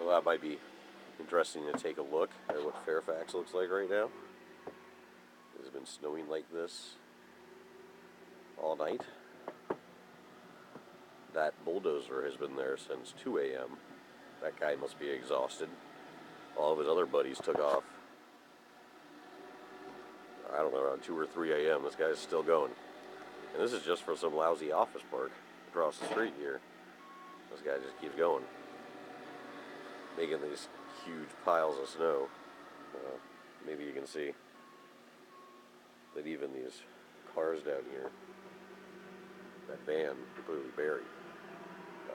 Well, that might be interesting to take a look at what Fairfax looks like right now. It has been snowing like this all night. That bulldozer has been there since 2 a.m. That guy must be exhausted. All of his other buddies took off, I don't know, around 2 or 3 a.m. This guy's still going. And this is just for some lousy office park across the street here. This guy just keeps going, making these huge piles of snow. Maybe you can see that even these cars down here, that van, completely buried.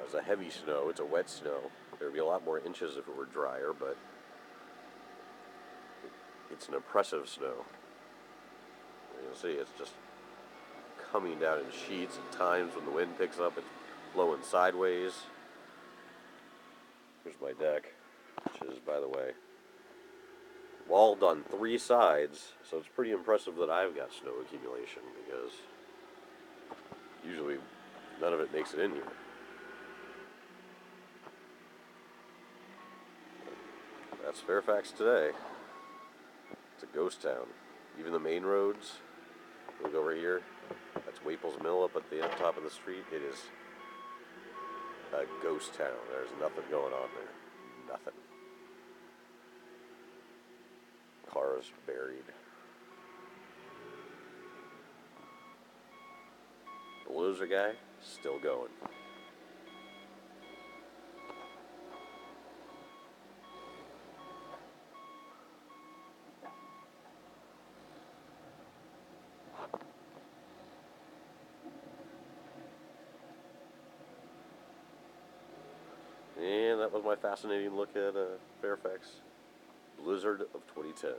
It's a heavy snow. It's a wet snow. There would be a lot more inches if it were drier, but it's an impressive snow. You can see it's just coming down in sheets. At times when the wind picks up, it's blowing sideways. Here's my deck, which is, by the way, walled on 3 sides, so it's pretty impressive that I've got snow accumulation, because usually none of it makes it in here. That's Fairfax today. It's a ghost town. Even the main roads, look over here, that's Waples Mill up at the top of the street. It is a ghost town. There's nothing going on there. Nothing. Cars buried. Bulldozer guy, still going. And that was my fascinating look at Fairfax Blizzard of 2010.